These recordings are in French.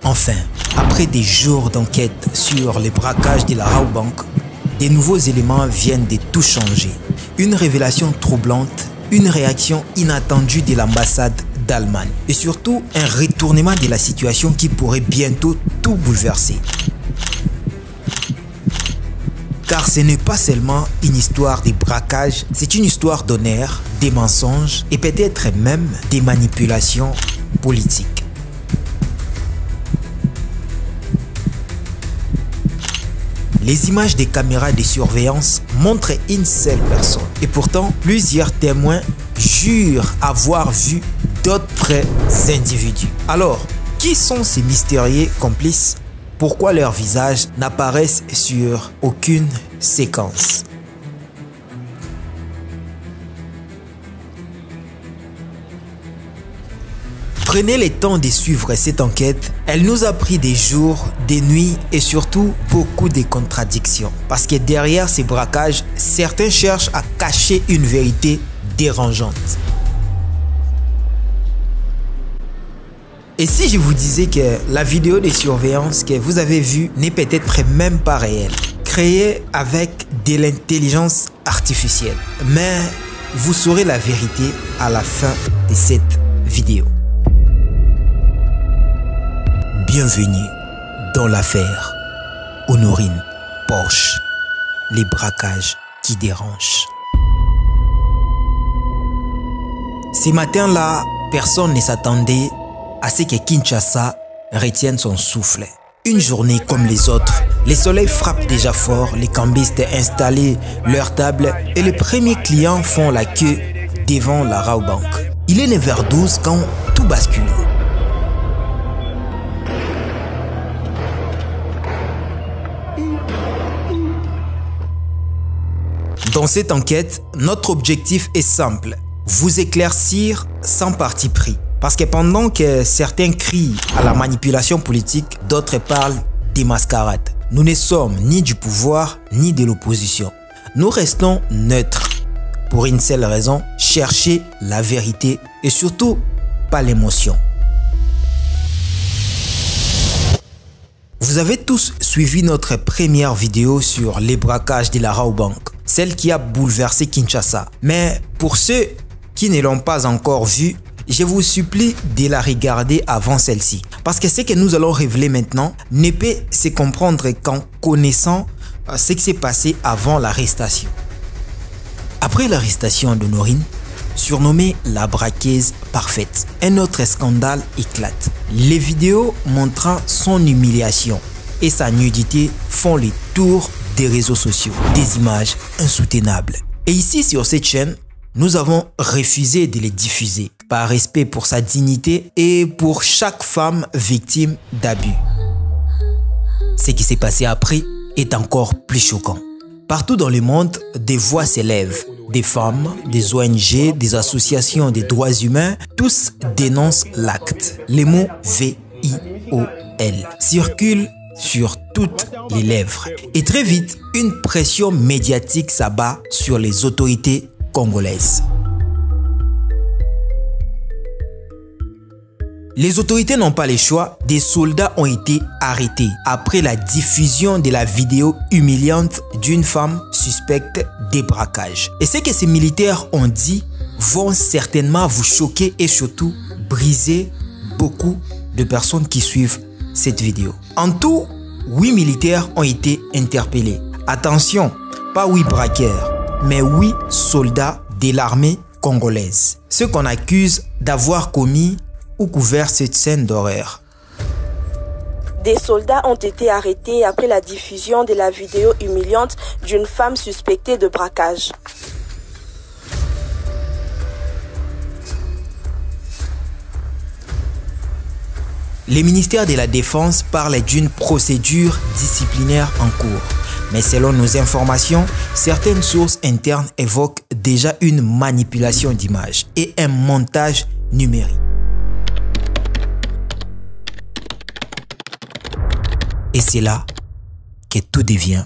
Enfin, après des jours d'enquête sur les braquages de la Rawbank, des nouveaux éléments viennent de tout changer. Une révélation troublante, une réaction inattendue de l'ambassade d'Allemagne et surtout un retournement de la situation qui pourrait bientôt tout bouleverser. Car ce n'est pas seulement une histoire de braquage, c'est une histoire d'honneur, des mensonges et peut-être même des manipulations politiques. Les images des caméras de surveillance montrent une seule personne. Et pourtant, plusieurs témoins jurent avoir vu d'autres individus. Alors, qui sont ces mystérieux complices? Pourquoi leurs visages n'apparaissent sur aucune séquence? Prenez le temps de suivre cette enquête. Elle nous a pris des jours, des nuits et surtout beaucoup de contradictions. Parce que derrière ces braquages, certains cherchent à cacher une vérité dérangeante. Et si je vous disais que la vidéo de surveillance que vous avez vue n'est peut-être même pas réelle, créée avec de l'intelligence artificielle, mais vous saurez la vérité à la fin de cette vidéo. Bienvenue dans l'affaire Honorine Porsche, les braquages qui dérangent. Ces matins-là, personne ne s'attendait à ce que Kinshasa retienne son souffle. Une journée comme les autres, le soleil frappe déjà fort, les cambistes installent leur table et les premiers clients font la queue devant la Rawbank. Il est 9h12 quand tout bascule. Dans cette enquête, notre objectif est simple, vous éclaircir sans parti pris. Parce que pendant que certains crient à la manipulation politique, d'autres parlent des mascarades. Nous ne sommes ni du pouvoir ni de l'opposition. Nous restons neutres pour une seule raison, chercher la vérité et surtout pas l'émotion. Vous avez tous suivi notre première vidéo sur les braquages de la Rawbank, celle qui a bouleversé Kinshasa. Mais pour ceux qui ne l'ont pas encore vue, je vous supplie de la regarder avant celle-ci. Parce que ce que nous allons révéler maintenant ne peut se comprendre qu'en connaissant ce qui s'est passé avant l'arrestation. Après l'arrestation d'Honorine, surnommée la braqueuse parfaite, un autre scandale éclate. Les vidéos montrant son humiliation et sa nudité font le tour des réseaux sociaux. Des images insoutenables. Et ici sur cette chaîne, nous avons refusé de les diffuser par respect pour sa dignité et pour chaque femme victime d'abus. Ce qui s'est passé après est encore plus choquant. Partout dans le monde, des voix s'élèvent. Des femmes, des ONG, des associations des droits humains, tous dénoncent l'acte. Les mots VIOL circulent sur toutes les lèvres. Et très vite, une pression médiatique s'abat sur les autorités congolaises. Les autorités n'ont pas le choix, des soldats ont été arrêtés après la diffusion de la vidéo humiliante d'une femme suspecte de braquage. Et ce que ces militaires ont dit vont certainement vous choquer et surtout briser beaucoup de personnes qui suivent cette vidéo. En tout, 8 militaires ont été interpellés. Attention, pas 8 braqueurs, mais 8 soldats de l'armée congolaise. Ceux qu'on accuse d'avoir commis ou couvert cette scène d'horreur. Des soldats ont été arrêtés après la diffusion de la vidéo humiliante d'une femme suspectée de braquage. Le ministère de la Défense parle d'une procédure disciplinaire en cours. Mais selon nos informations, certaines sources internes évoquent déjà une manipulation d'images et un montage numérique. Et c'est là que tout devient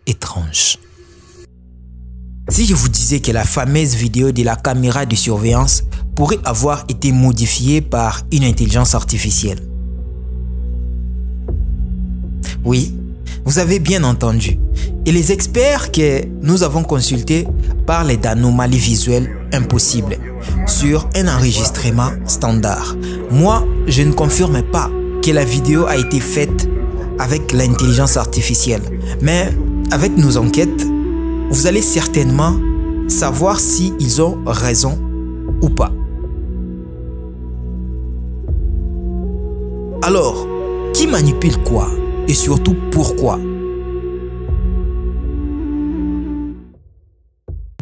étrange. Si je vous disais que la fameuse vidéo de la caméra de surveillance pourrait avoir été modifiée par une intelligence artificielle, Oui, vous avez bien entendu. Et les experts que nous avons consultés parlent d'anomalies visuelles impossibles sur un enregistrement standard. Moi, je ne confirme pas que la vidéo a été faite avec l'intelligence artificielle. Mais avec nos enquêtes, vous allez certainement savoir si ils ont raison ou pas. Alors, qui manipule quoi et surtout pourquoi?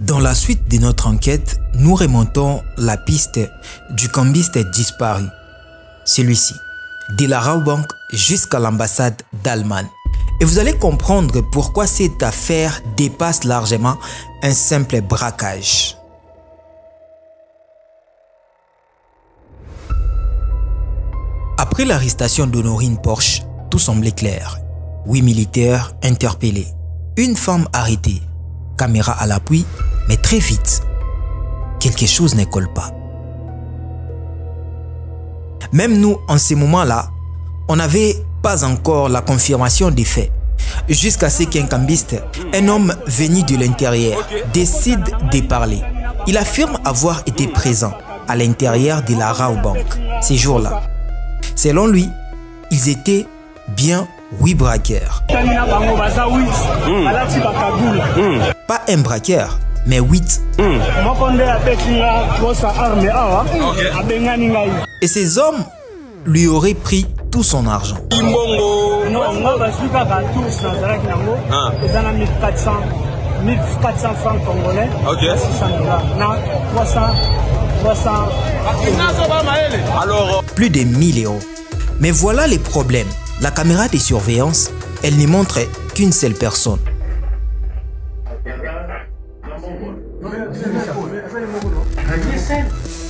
Dans la suite de notre enquête, nous remontons la piste du cambiste disparu, celui-ci, de la Rawbank jusqu'à l'ambassade d'Allemagne. Et vous allez comprendre pourquoi cette affaire dépasse largement un simple braquage. Après l'arrestation d'Honorine Porsche, tout semblait clair. 8 militaires interpellés, une femme arrêtée, caméra à l'appui, mais très vite, quelque chose ne colle pas. Même nous, en ce moment-là, on n'avait pas encore la confirmation des faits. Jusqu'à ce qu'un cambiste, un homme venu de l'intérieur, décide de parler. Il affirme avoir été présent à l'intérieur de la Rawbank ces jours-là. Selon lui, ils étaient bien 8 braqueurs. Pas un braqueur, mais 8. Et ces hommes lui auraient pris tout son argent. Plus de 1000 euros. Mais voilà les problèmes. La caméra de surveillance, elle ne montre qu'une seule personne.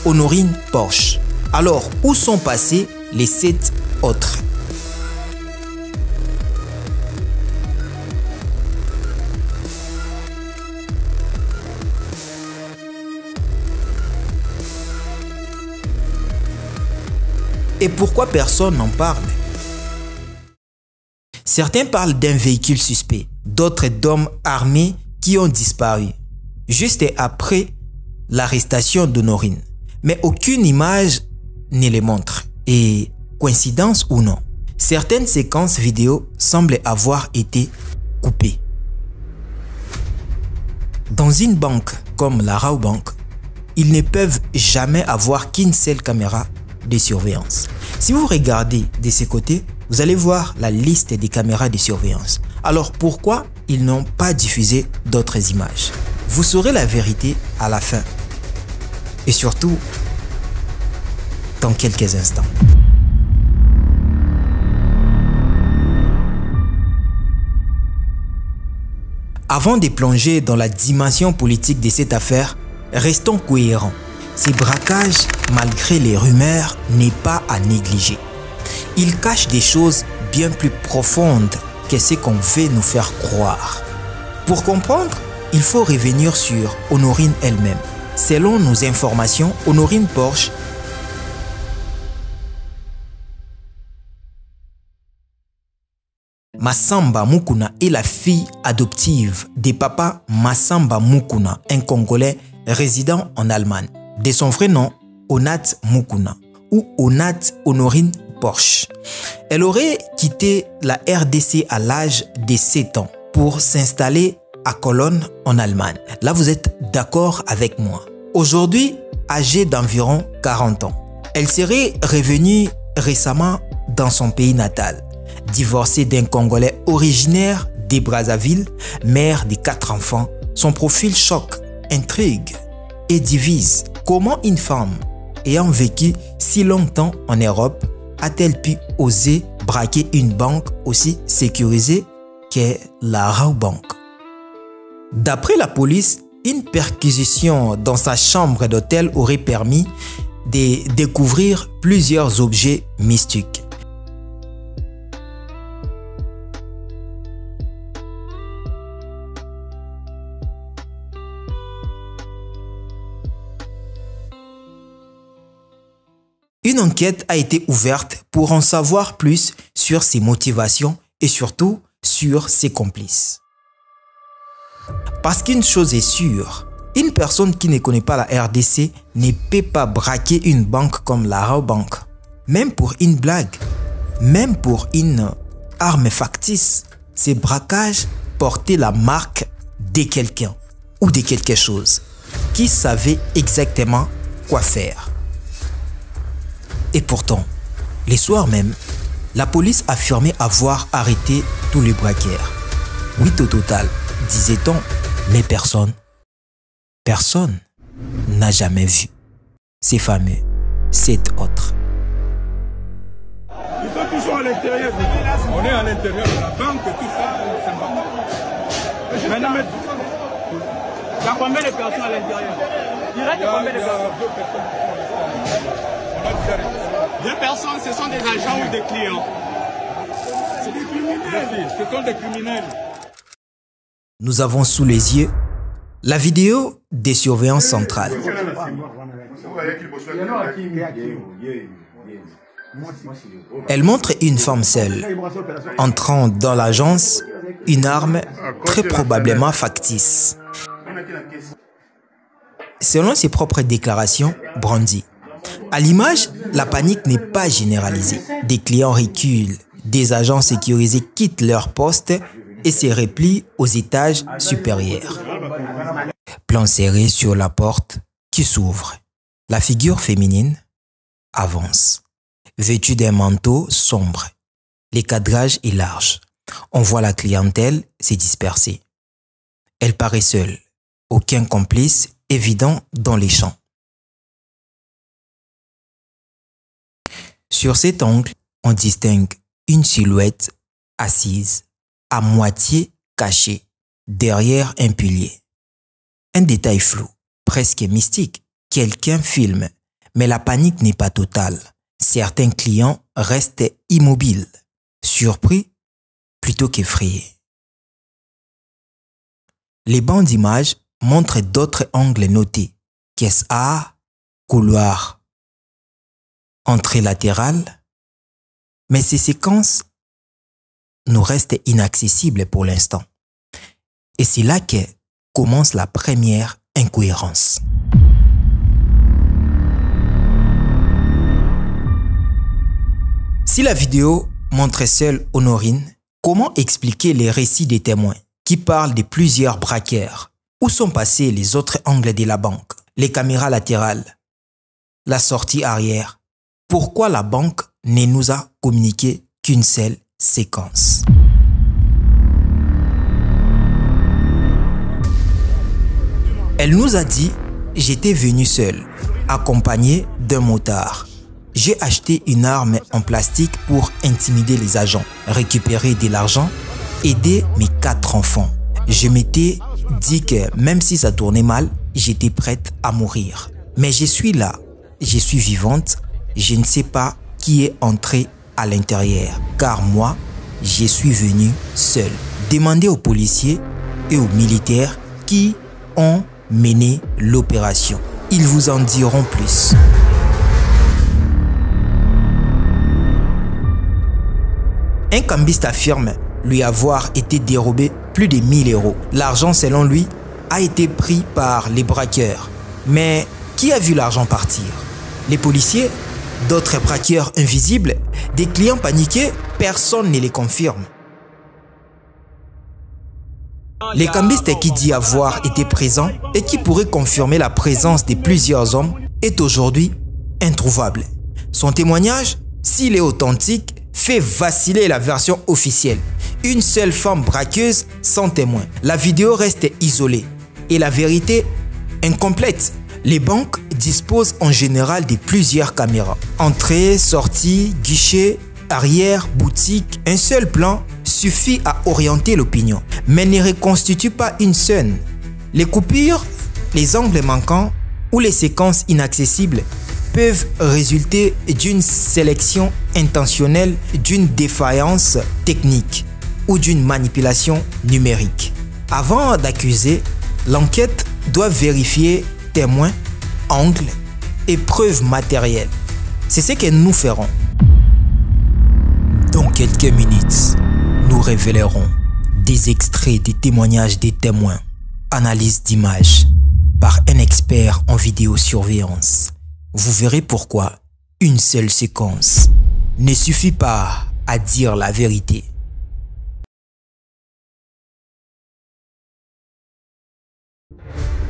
Honorine Porsche. Alors, où sont passés les 7 autres? Et pourquoi personne n'en parle? Certains parlent d'un véhicule suspect, d'autres d'hommes armés qui ont disparu, juste après l'arrestation d'Honorine. Mais aucune image ne les montre. Et coïncidence ou non, certaines séquences vidéo semblent avoir été coupées. Dans une banque comme la Rawbank, ils ne peuvent jamais avoir qu'une seule caméra de surveillance. Si vous regardez de ce côté, vous allez voir la liste des caméras de surveillance. Alors pourquoi ils n'ont pas diffusé d'autres images? Vous saurez la vérité à la fin. Et surtout, dans quelques instants. Avant de plonger dans la dimension politique de cette affaire, restons cohérents. Ces braquages, malgré les rumeurs, n'est pas à négliger. Ils cachent des choses bien plus profondes que ce qu'on veut nous faire croire. Pour comprendre, il faut revenir sur Honorine elle-même. Selon nos informations, Honorine Porsche Massamba Mukuna est la fille adoptive de papa Massamba Mukuna, un Congolais résidant en Allemagne. De son vrai nom, Onat Mukuna ou Onat Honorine Porsche. Elle aurait quitté la RDC à l'âge de 7 ans pour s'installer à Cologne en Allemagne. Là, vous êtes d'accord avec moi. Aujourd'hui, âgée d'environ 40 ans, elle serait revenue récemment dans son pays natal. Divorcée d'un Congolais originaire de Brazzaville, mère de 4 enfants, son profil choque, intrigue et divise. Comment une femme ayant vécu si longtemps en Europe a-t-elle pu oser braquer une banque aussi sécurisée qu'est la Rawbank? D'après la police, une perquisition dans sa chambre d'hôtel aurait permis de découvrir plusieurs objets mystiques. Une enquête a été ouverte pour en savoir plus sur ses motivations et surtout sur ses complices. Parce qu'une chose est sûre, une personne qui ne connaît pas la RDC ne peut pas braquer une banque comme la Rabobank. Même pour une blague, même pour une arme factice, ces braquages portaient la marque de quelqu'un ou de quelque chose qui savait exactement quoi faire. Et pourtant, les soirs même, la police affirmait avoir arrêté tous les braqueurs. 8 au total, disait-on, mais personne n'a jamais vu ces fameux 7 autres. Ils sont toujours à l'intérieur. On est à l'intérieur de la banque, tout ça, c'est maintenant, il y a combien de personnes à l'intérieur? Il reste combien de personnes? 2 personnes, ce sont des agents ou des clients? C'est des criminels. Ce sont des criminels. Nous avons sous les yeux la vidéo des surveillances centrales. Elle montre une femme seule, entrant dans l'agence, une arme très probablement factice. Selon ses propres déclarations, brandie. À l'image, la panique n'est pas généralisée. Des clients reculent, des agents sécurisés quittent leur poste et se replient aux étages supérieurs. Plan serré sur la porte qui s'ouvre. La figure féminine avance, vêtue d'un manteau sombre. Le cadrage est large. On voit la clientèle se disperser. Elle paraît seule, aucun complice évident dans les champs. Sur cet angle, on distingue une silhouette assise, à moitié cachée, derrière un pilier. Un détail flou, presque mystique. Quelqu'un filme, mais la panique n'est pas totale. Certains clients restent immobiles, surpris plutôt qu'effrayés. Les bancs d'images montrent d'autres angles notés. Caisse A, couloir, entrée latérale. Mais ces séquences nous restent inaccessibles pour l'instant. Et c'est là que commence la première incohérence. Si la vidéo montre seule Honorine, comment expliquer les récits des témoins qui parlent de plusieurs braqueurs? Où sont passés les autres angles de la banque? Les caméras latérales? La sortie arrière? Pourquoi la banque ne nous a communiqué qu'une seule séquence? Elle nous a dit « J'étais venu seul, accompagné d'un motard. J'ai acheté une arme en plastique pour intimider les agents, récupérer de l'argent, aider mes 4 enfants. Je m'étais dit que même si ça tournait mal, j'étais prête à mourir. Mais je suis là, je suis vivante, je ne sais pas qui est entré à l'intérieur, car moi, je suis venu seul. » Demandez aux policiers et aux militaires qui ont mené l'opération. Ils vous en diront plus. Un cambiste affirme lui avoir été dérobé plus de 1000 €. L'argent, selon lui, a été pris par les braqueurs. Mais qui a vu l'argent partir? Les policiers? D'autres braqueurs invisibles? Des clients paniqués? Personne ne les confirme. Le cambiste qui dit avoir été présent et qui pourrait confirmer la présence de plusieurs hommes est aujourd'hui introuvable. Son témoignage, s'il est authentique, fait vaciller la version officielle. Une seule femme braqueuse sans témoin. La vidéo reste isolée et la vérité incomplète. Les banques disposent en général de plusieurs caméras. Entrée, sortie, guichet, arrière, boutique. Un seul plan suffit à orienter l'opinion, mais ne reconstitue pas une scène. Les coupures, les angles manquants ou les séquences inaccessibles peuvent résulter d'une sélection intentionnelle, d'une défaillance technique ou d'une manipulation numérique. Avant d'accuser, l'enquête doit vérifier témoins, angles et preuves matérielles. C'est ce que nous ferons. Dans quelques minutes, nous révélerons des extraits des témoignages des témoins, analyse d'images par un expert en vidéosurveillance. Vous verrez pourquoi une seule séquence ne suffit pas à dire la vérité.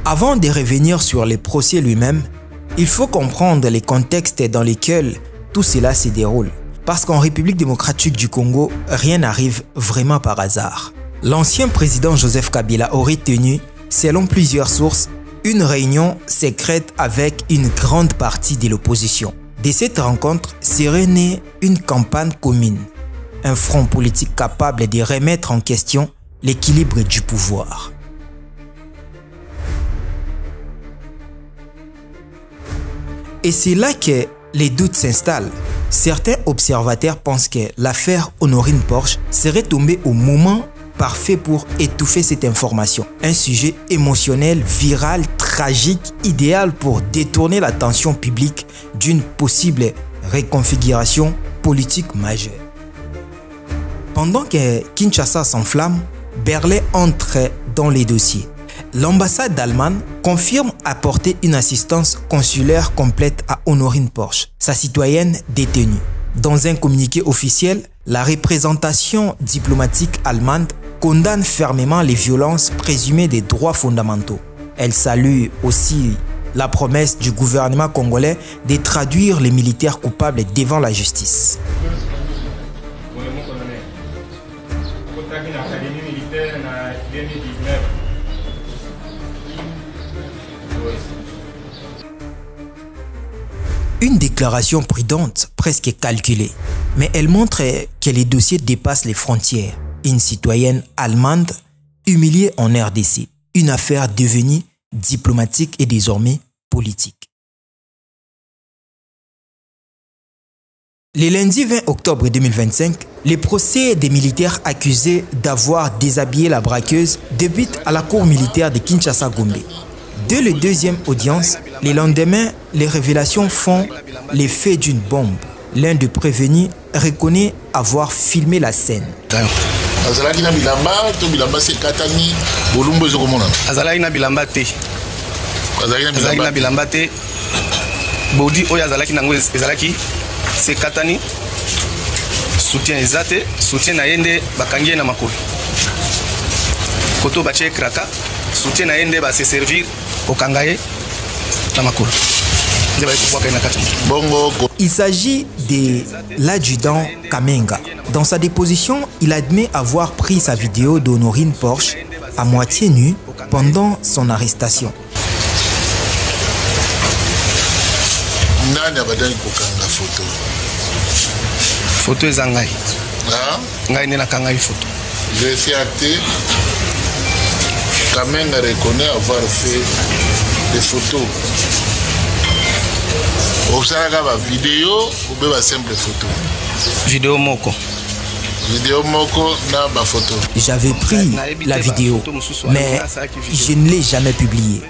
Avant de revenir sur le procès lui-même, il faut comprendre les contextes dans lesquels tout cela se déroule. Parce qu'en République démocratique du Congo, rien n'arrive vraiment par hasard. L'ancien président Joseph Kabila aurait tenu, selon plusieurs sources, une réunion secrète avec une grande partie de l'opposition. De cette rencontre serait née une campagne commune, un front politique capable de remettre en question l'équilibre du pouvoir. Et c'est là que les doutes s'installent. Certains observateurs pensent que l'affaire Honorine Porsche serait tombée au moment parfait pour étouffer cette information. Un sujet émotionnel, viral, tragique, idéal pour détourner l'attention publique d'une possible reconfiguration politique majeure. Pendant que Kinshasa s'enflamme, Berlin entre dans les dossiers. L'ambassade d'Allemagne confirme apporter une assistance consulaire complète à Honorine Porsche, sa citoyenne détenue. Dans un communiqué officiel, la représentation diplomatique allemande condamne fermement les violences présumées des droits fondamentaux. Elle salue aussi la promesse du gouvernement congolais de traduire les militaires coupables devant la justice. Une déclaration prudente, presque calculée, mais elle montre que les dossiers dépassent les frontières. Une citoyenne allemande humiliée en RDC, une affaire devenue diplomatique et désormais politique. Le lundi 20 octobre 2025, le procès des militaires accusés d'avoir déshabillé la braqueuse débute à la cour militaire de Kinshasa-Gombe. Dès la deuxième audience, le lendemain, les révélations font l'effet d'une bombe. L'un des prévenus reconnaît avoir filmé la scène. Azalaki na bilamba to bilamba se katani bolumbo ezokomona. Azalaki na bilamba te. Azalaki na bilamba te. Bodi oyo azalaki nango ezalaki se katani. Soutien ezate, soutien na yende bakangie na makolo. Koto bache kraka, soutien na yende ba se servir okangaye na makolo. Il s'agit de l'adjudant Kamenga. Dans sa déposition, il admet avoir pris sa vidéo d'Honorine Porsche à moitié nue pendant son arrestation. Photo ezangai. Ngai nena kangai photo. J'ai fait acter. Kamenga reconnaît avoir fait des photos. Osalaka ba vidéo ou ba simple photo. Vidéo moko. Vidéo moko na ba photo. J'avais pris la vidéo, mais je ne l'ai jamais publiée.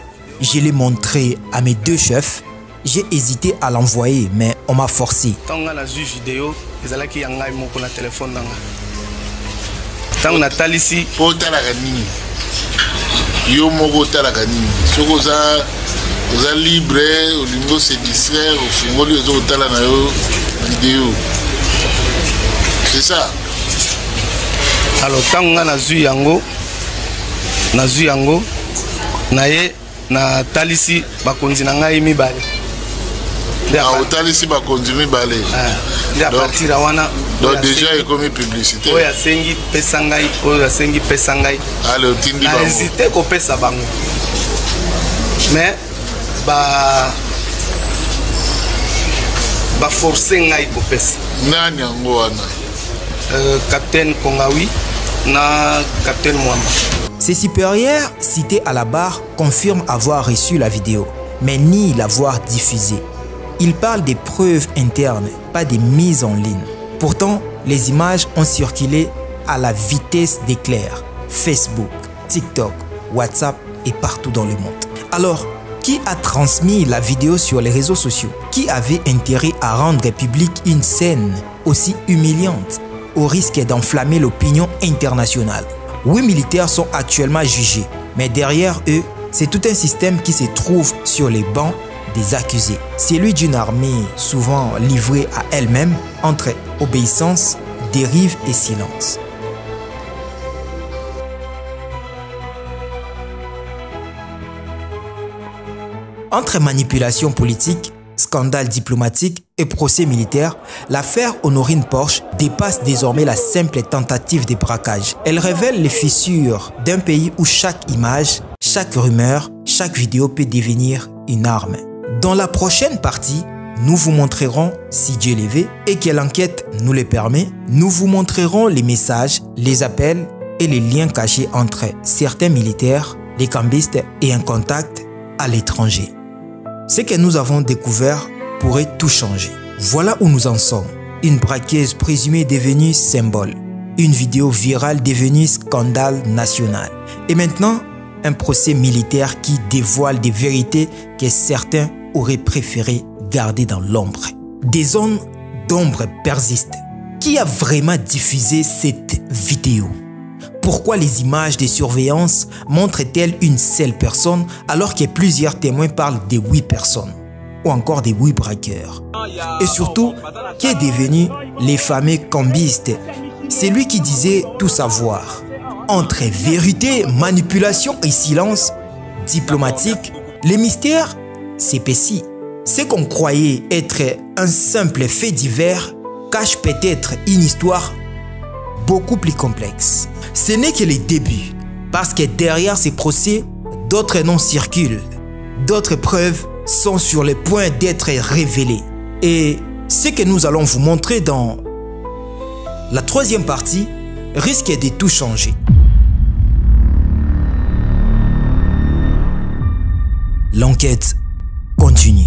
Je l'ai montré à mes deux chefs. J'ai hésité à l'envoyer, mais on m'a forcé. Tanga na zu vidéo, ezalaki yangai moko na téléphone nanga. Tanga na talisi po talaka nini. Yo moko talaka nini. Soko za oza libre, olingo se distraire, ofungoli ozo kotala na yo vidéo. C'est ça. Alors tanga na zu yango na ye na talisi bakonzi na ngai mibale. Ah, otalisi bakonzi mibale. À partir à wana. Donc déjà il comme publicité. Oya sengi pesa ngai, oya sengi pesa ngai. Allez, otindi bango. Hésité ko pesa bango. Mais ba forcer ngai ko pesa. Nani yango wana? Capitaine Kongawi na Capitaine Mwamba. Ses supérieurs cités à la barre confirment avoir reçu la vidéo, mais ni l'avoir diffusée. Ils parlent des preuves internes, pas des mises en ligne. Pourtant, les images ont circulé à la vitesse d'éclair. Facebook, TikTok, WhatsApp et partout dans le monde. Alors, qui a transmis la vidéo sur les réseaux sociaux? Qui avait intérêt à rendre publique une scène aussi humiliante, au risque d'enflammer l'opinion internationale. 8 militaires sont actuellement jugés, mais derrière eux, c'est tout un système qui se trouve sur les bancs des accusés. Celui d'une armée souvent livrée à elle-même entre obéissance, dérive et silence. Entre manipulation politique, scandale diplomatique et procès militaire, l'affaire Honorine Porche dépasse désormais la simple tentative de braquage. Elle révèle les fissures d'un pays où chaque image, chaque rumeur, chaque vidéo peut devenir une arme. Dans la prochaine partie, nous vous montrerons, si Dieu le veut et que l'enquête nous le permet, nous vous montrerons les messages, les appels et les liens cachés entre certains militaires, les cambistes et un contact à l'étranger. Ce que nous avons découvert pourrait tout changer. Voilà où nous en sommes. Une braqueuse présumée devenue symbole. Une vidéo virale devenue scandale national. Et maintenant, un procès militaire qui dévoile des vérités que certains auraient préféré garder dans l'ombre. Des zones d'ombre persistent. Qui a vraiment diffusé cette vidéo? Pourquoi les images de surveillance montrent-elles une seule personne alors que plusieurs témoins parlent de 8 personnes ou encore de 8 braqueurs? Et surtout, qui est devenu les fameux cambistes? C'est lui qui disait tout savoir. Entre vérité, manipulation et silence diplomatique, les mystères s'épaississent. Ce qu'on croyait être un simple fait divers cache peut-être une histoire beaucoup plus complexe. Ce n'est que le début, parce que derrière ces procès, d'autres noms circulent, d'autres preuves sont sur le point d'être révélées. Et ce que nous allons vous montrer dans la troisième partie risque de tout changer. L'enquête continue.